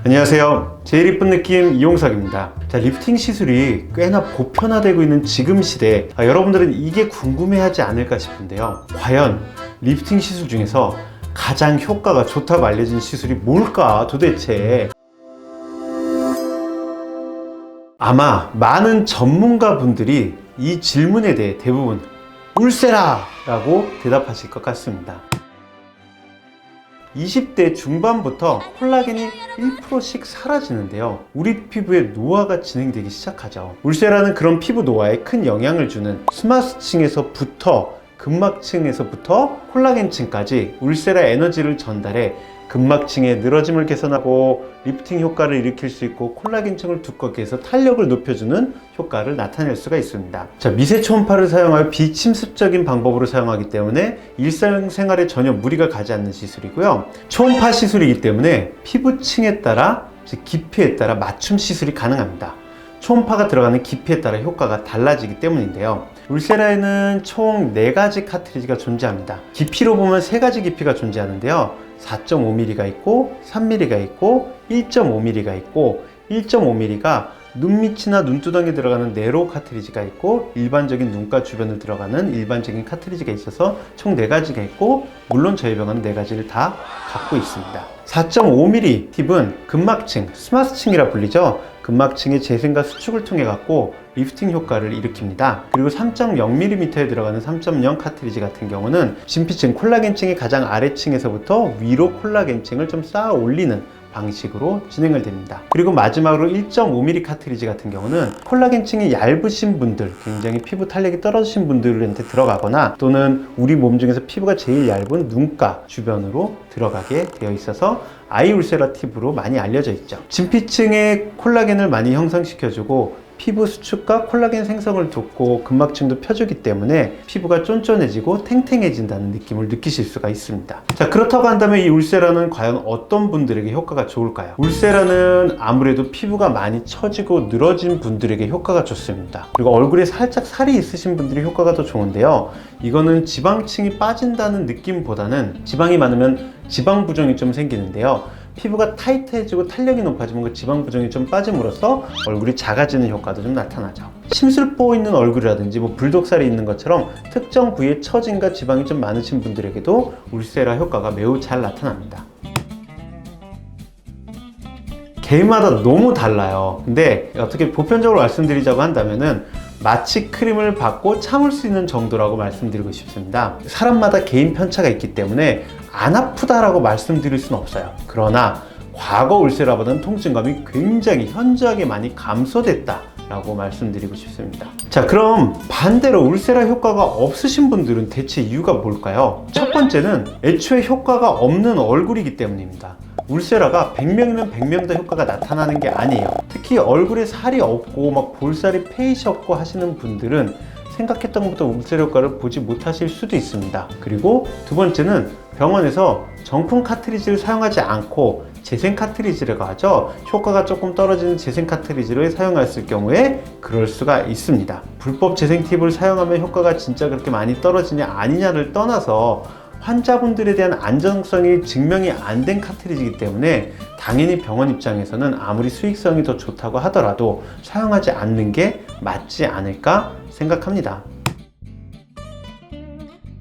안녕하세요. 제일 이쁜 느낌 이용석입니다. 자, 리프팅 시술이 꽤나 보편화되고 있는 지금 시대에 여러분들은 이게 궁금해하지 않을까 싶은데요. 과연 리프팅 시술 중에서 가장 효과가 좋다고 알려진 시술이 뭘까 도대체? 아마 많은 전문가분들이 이 질문에 대해 대부분 울세라! 라고 대답하실 것 같습니다. 20대 중반부터 콜라겐이 1%씩 사라지는데요. 우리 피부에 노화가 진행되기 시작하죠. 울세라는 그런 피부 노화에 큰 영향을 주는 스마스층에서부터 근막층에서부터 콜라겐층까지 울세라 에너지를 전달해 근막층의 늘어짐을 개선하고 리프팅 효과를 일으킬 수 있고 콜라겐층을 두껍게 해서 탄력을 높여주는 효과를 나타낼 수가 있습니다. 자, 미세 초음파를 사용하여 비침습적인 방법으로 사용하기 때문에 일상생활에 전혀 무리가 가지 않는 시술이고요. 초음파 시술이기 때문에 피부층에 따라 즉 깊이에 따라 맞춤 시술이 가능합니다. 초음파가 들어가는 깊이에 따라 효과가 달라지기 때문인데요. 울세라에는 총 4가지 카트리지가 존재합니다. 깊이로 보면 3가지 깊이가 존재하는데요. 4.5mm가 있고 3mm가 있고 1.5mm가 있고 1.5mm가 눈밑이나 눈두덩이에 들어가는 네로 카트리지가 있고 일반적인 눈가 주변을 들어가는 일반적인 카트리지가 있어서 총 4가지가 있고 물론 저희 병원은 4가지를 다 갖고 있습니다. 4.5mm 팁은 근막층, 스마스층이라 불리죠. 근막층의 재생과 수축을 통해 갖고 리프팅 효과를 일으킵니다. 그리고 3.0mm에 들어가는 3.0 카트리지 같은 경우는 진피층, 콜라겐층의 가장 아래층에서부터 위로 콜라겐층을 좀 쌓아 올리는 방식으로 진행을 됩니다. 그리고 마지막으로 1.5mm 카트리지 같은 경우는 콜라겐층이 얇으신 분들, 굉장히 피부 탄력이 떨어지신 분들한테 들어가거나 또는 우리 몸 중에서 피부가 제일 얇은 눈가 주변으로 들어가게 되어 있어서 아이 울세라 팁으로 많이 알려져 있죠. 진피층의 콜라겐을 많이 형성시켜주고 피부 수축과 콜라겐 생성을 돕고 근막층도 펴주기 때문에 피부가 쫀쫀해지고 탱탱해진다는 느낌을 느끼실 수가 있습니다. 자, 그렇다고 한다면 이 울세라는 과연 어떤 분들에게 효과가 좋을까요? 울세라는 아무래도 피부가 많이 처지고 늘어진 분들에게 효과가 좋습니다. 그리고 얼굴에 살짝 살이 있으신 분들이 효과가 더 좋은데요. 이거는 지방층이 빠진다는 느낌보다는 지방이 많으면 지방 부종이 좀 생기는데요. 피부가 타이트해지고 탄력이 높아지면 그 지방 부종이 좀 빠짐으로써 얼굴이 작아지는 효과도 좀 나타나죠. 심술보 있는 얼굴이라든지 불독살이 있는 것처럼 특정 부위에 처짐과 지방이 좀 많으신 분들에게도 울세라 효과가 매우 잘 나타납니다. 개인마다 너무 달라요. 근데 어떻게 보편적으로 말씀드리자고 한다면은 마취 크림을 받고 참을 수 있는 정도라고 말씀드리고 싶습니다. 사람마다 개인 편차가 있기 때문에 안 아프다라고 말씀드릴 수는 없어요. 그러나 과거 울세라보다는 통증감이 굉장히 현저하게 많이 감소됐다 라고 말씀드리고 싶습니다. 자, 그럼 반대로 울세라 효과가 없으신 분들은 대체 이유가 뭘까요? 첫 번째는 애초에 효과가 없는 얼굴이기 때문입니다. 울세라가 100명이면 100명 다 효과가 나타나는 게 아니에요. 특히 얼굴에 살이 없고 볼살이 패이셨고 하시는 분들은 생각했던 것보다 울세라 효과를 보지 못하실 수도 있습니다. 그리고 두 번째는 병원에서 정품 카트리지를 사용하지 않고 재생 카트리지라고 하죠. 효과가 조금 떨어지는 재생 카트리지를 사용했을 경우에 그럴 수가 있습니다. 불법 재생 팁을 사용하면 효과가 진짜 그렇게 많이 떨어지냐 아니냐를 떠나서 환자분들에 대한 안정성이 증명이 안 된 카트리지이기 때문에 당연히 병원 입장에서는 아무리 수익성이 더 좋다고 하더라도 사용하지 않는 게 맞지 않을까 생각합니다.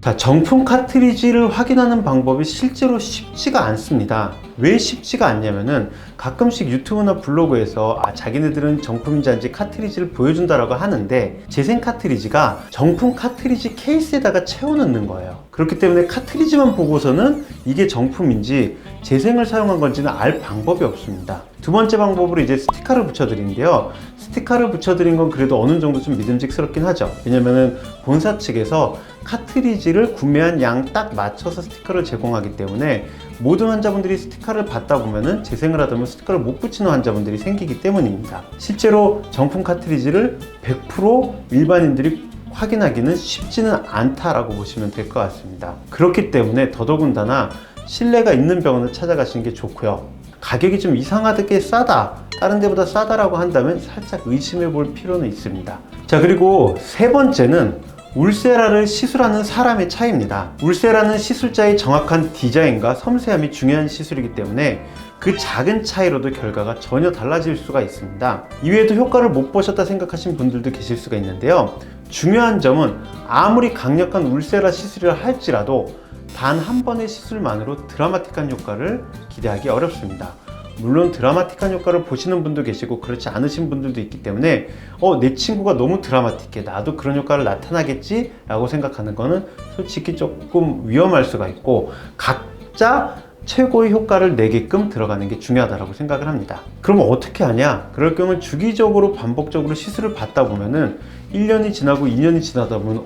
자, 정품 카트리지를 확인하는 방법이 실제로 쉽지가 않습니다. 왜 쉽지가 않냐면은 가끔씩 유튜브나 블로그에서 자기네들은 정품인지 아닌지 카트리지를 보여준다라고 하는데 재생 카트리지가 정품 카트리지 케이스에다가 채워넣는 거예요. 그렇기 때문에 카트리지만 보고서는 이게 정품인지 재생을 사용한 건지는 알 방법이 없습니다. 두 번째 방법으로 이제 스티커를 붙여드리는데요. 스티커를 붙여드린 건 그래도 어느 정도 좀 믿음직스럽긴 하죠. 왜냐면은 본사 측에서 카트리지를 구매한 양 딱 맞춰서 스티커를 제공하기 때문에 모든 환자분들이 스티커를 받다 보면은 재생을 하다 보면 스티커를 못 붙이는 환자분들이 생기기 때문입니다. 실제로 정품 카트리지를 100% 일반인들이 확인하기는 쉽지는 않다라고 보시면 될 것 같습니다. 그렇기 때문에 더더군다나 신뢰가 있는 병원을 찾아가시는 게 좋고요. 가격이 좀 이상하게 싸다, 다른 데보다 싸다라고 한다면 살짝 의심해 볼 필요는 있습니다. 자, 그리고 세 번째는 울세라를 시술하는 사람의 차이입니다. 울세라는 시술자의 정확한 디자인과 섬세함이 중요한 시술이기 때문에 그 작은 차이로도 결과가 전혀 달라질 수가 있습니다. 이외에도 효과를 못 보셨다 생각하신 분들도 계실 수가 있는데요. 중요한 점은 아무리 강력한 울세라 시술이라 할지라도 단 한 번의 시술만으로 드라마틱한 효과를 기대하기 어렵습니다. 물론 드라마틱한 효과를 보시는 분도 계시고 그렇지 않으신 분들도 있기 때문에 내 친구가 너무 드라마틱해, 나도 그런 효과를 나타나겠지 라고 생각하는 거는 솔직히 조금 위험할 수가 있고, 각자 최고의 효과를 내게끔 들어가는 게 중요하다고 생각을 합니다. 그러면 어떻게 하냐? 그럴 경우는 주기적으로 반복적으로 시술을 받다 보면은 1년이 지나고 2년이 지나다 보면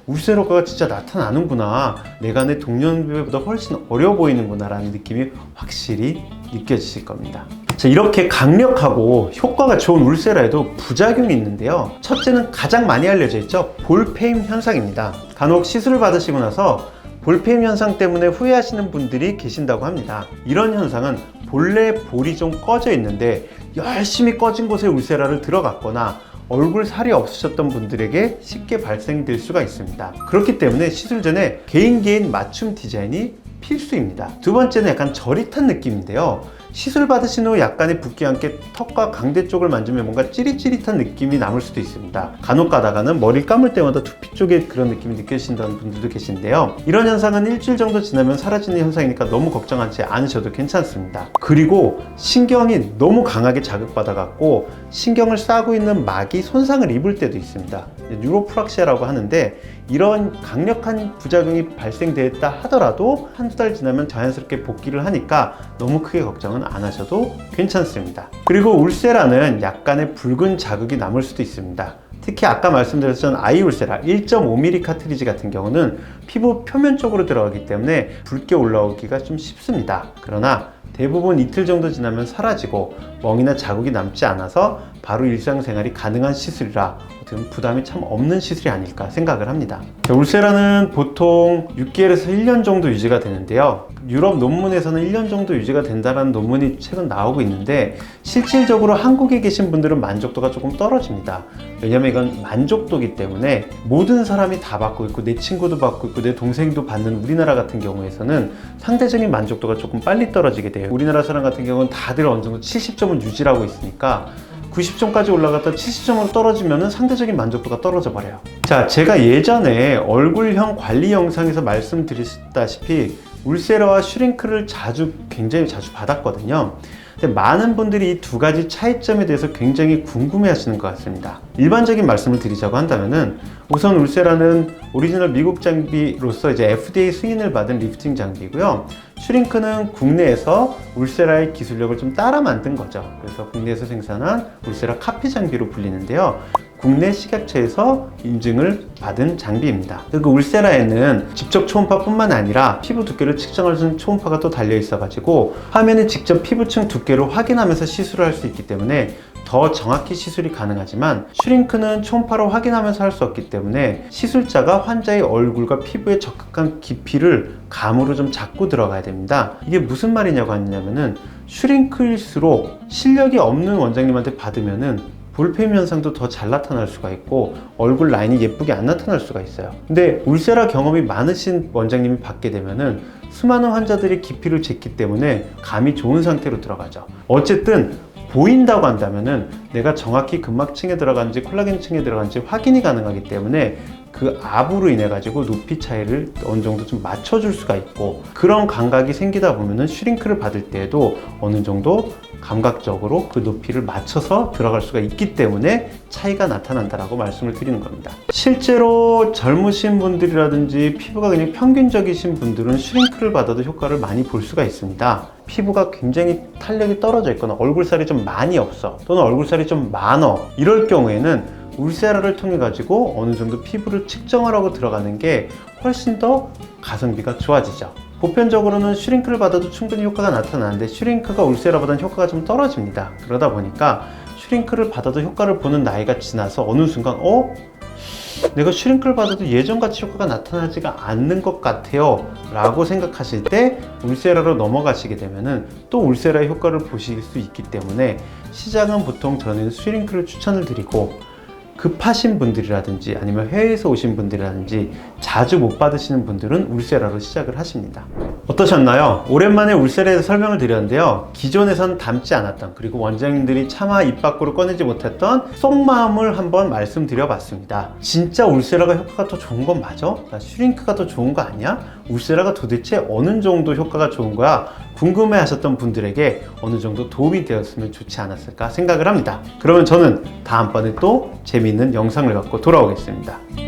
울세 효과가 진짜 나타나는구나, 내가 내 동년배보다 훨씬 어려 보이는구나 라는 느낌이 확실히 느껴지실 겁니다. 자, 이렇게 강력하고 효과가 좋은 울세라에도 부작용이 있는데요. 첫째는 가장 많이 알려져 있죠. 볼페임 현상입니다. 간혹 시술을 받으시고 나서 볼페임 현상 때문에 후회하시는 분들이 계신다고 합니다. 이런 현상은 본래 볼이 좀 꺼져 있는데 열심히 꺼진 곳에 울세라를 들어갔거나 얼굴 살이 없으셨던 분들에게 쉽게 발생될 수가 있습니다. 그렇기 때문에 시술 전에 개인 맞춤 디자인이 필수입니다. 두 번째는 약간 저릿한 느낌인데요. 시술 받으신 후 약간의 붓기와 함께 턱과 강대 쪽을 만지면 뭔가 찌릿찌릿한 느낌이 남을 수도 있습니다. 간혹 가다가는 머리를 감을 때마다 두피 쪽에 그런 느낌이 느껴지신다는 분들도 계신데요. 이런 현상은 일주일 정도 지나면 사라지는 현상이니까 너무 걱정하지 않으셔도 괜찮습니다. 그리고 신경이 너무 강하게 자극받아 갖고 신경을 싸고 있는 막이 손상을 입을 때도 있습니다. 뉴로프락시아라고 하는데, 이런 강력한 부작용이 발생되었다 하더라도 한두 달 지나면 자연스럽게 복귀를 하니까 너무 크게 걱정은 안 하셔도 괜찮습니다. 그리고 울세라는 약간의 붉은 자극이 남을 수도 있습니다. 특히 아까 말씀드렸던 아이 울세라 1.5mm 카트리지 같은 경우는 피부 표면 쪽으로 들어가기 때문에 붉게 올라오기가 좀 쉽습니다. 그러나 대부분 이틀 정도 지나면 사라지고 멍이나 자국이 남지 않아서 바로 일상생활이 가능한 시술이라 부담이 참 없는 시술이 아닐까 생각을 합니다. 울세라는 보통 6개월에서 1년 정도 유지가 되는데요. 유럽 논문에서는 1년 정도 유지가 된다는 논문이 최근 나오고 있는데, 실질적으로 한국에 계신 분들은 만족도가 조금 떨어집니다. 왜냐면 이건 만족도기 때문에 모든 사람이 다 받고 있고 내 친구도 받고 있고 내 동생도 받는 우리나라 같은 경우에서는 상대적인 만족도가 조금 빨리 떨어지게 돼요. 우리나라 사람 같은 경우는 다들 어느 정도 70점은 유지를 하고 있으니까 90점까지 올라갔다 70점으로 떨어지면 상대적인 만족도가 떨어져 버려요. 자, 제가 예전에 얼굴형 관리 영상에서 말씀드렸다시피 울세라와 슈링크를 굉장히 자주 받았거든요. 근데 많은 분들이 이 두 가지 차이점에 대해서 굉장히 궁금해 하시는 것 같습니다. 일반적인 말씀을 드리자고 한다면은, 우선 울세라는 오리지널 미국 장비로서 이제 FDA 승인을 받은 리프팅 장비고요. 슈링크는 국내에서 울세라의 기술력을 좀 따라 만든 거죠. 그래서 국내에서 생산한 울세라 카피 장비로 불리는데요. 국내 식약처에서 인증을 받은 장비입니다. 그 울세라에는 직접 초음파뿐만 아니라 피부 두께를 측정할 수 있는 초음파가 또 달려 있어 가지고 화면에 직접 피부층 두께를 확인하면서 시술을 할 수 있기 때문에 더 정확히 시술이 가능하지만, 슈링크는 초음파로 확인하면서 할 수 없기 때문에 시술자가 환자의 얼굴과 피부에 적합한 깊이를 감으로 좀 잡고 들어가야 됩니다. 이게 무슨 말이냐고 하냐면은, 슈링크일수록 실력이 없는 원장님한테 받으면은 볼페임 현상도 더 잘 나타날 수가 있고 얼굴 라인이 예쁘게 안 나타날 수가 있어요. 근데 울세라 경험이 많으신 원장님이 받게 되면은 수많은 환자들이 깊이를 쟀기 때문에 감이 좋은 상태로 들어가죠. 어쨌든 보인다고 한다면은 내가 정확히 근막층에 들어간지 콜라겐층에 들어간지 확인이 가능하기 때문에 그 압으로 인해 가지고 높이 차이를 어느 정도 좀 맞춰줄 수가 있고, 그런 감각이 생기다 보면은 슈링크를 받을 때에도 어느 정도 감각적으로 그 높이를 맞춰서 들어갈 수가 있기 때문에 차이가 나타난다라고 말씀을 드리는 겁니다. 실제로 젊으신 분들이라든지 피부가 그냥 평균적이신 분들은 슈링크를 받아도 효과를 많이 볼 수가 있습니다. 피부가 굉장히 탄력이 떨어져 있거나 얼굴살이 좀 많이 없어, 또는 얼굴살이 좀 많어, 이럴 경우에는 울세라를 통해 가지고 어느 정도 피부를 측정하라고 들어가는 게 훨씬 더 가성비가 좋아지죠. 보편적으로는 슈링크를 받아도 충분히 효과가 나타나는데 슈링크가 울세라보다는 효과가 좀 떨어집니다. 그러다 보니까 슈링크를 받아도 효과를 보는 나이가 지나서 어느 순간 내가 슈링크를 받아도 예전같이 효과가 나타나지가 않는 것 같아요 라고 생각하실 때 울세라로 넘어가시게 되면은 또 울세라의 효과를 보실 수 있기 때문에, 시작은 보통 저는 슈링크를 추천을 드리고, 급하신 분들이라든지 아니면 해외에서 오신 분들이라든지 자주 못 받으시는 분들은 울세라로 시작을 하십니다. 어떠셨나요? 오랜만에 울세라에 대해서 설명을 드렸는데요. 기존에선 담지 않았던, 그리고 원장님들이 차마 입 밖으로 꺼내지 못했던 속마음을 한번 말씀드려봤습니다. 진짜 울세라가 효과가 더 좋은 건 맞아? 나 슈링크가 더 좋은 거 아니야? 울세라가 도대체 어느 정도 효과가 좋은 거야? 궁금해 하셨던 분들에게 어느 정도 도움이 되었으면 좋지 않았을까 생각을 합니다. 그러면 저는 다음번에 또 재미있는 영상을 갖고 돌아오겠습니다.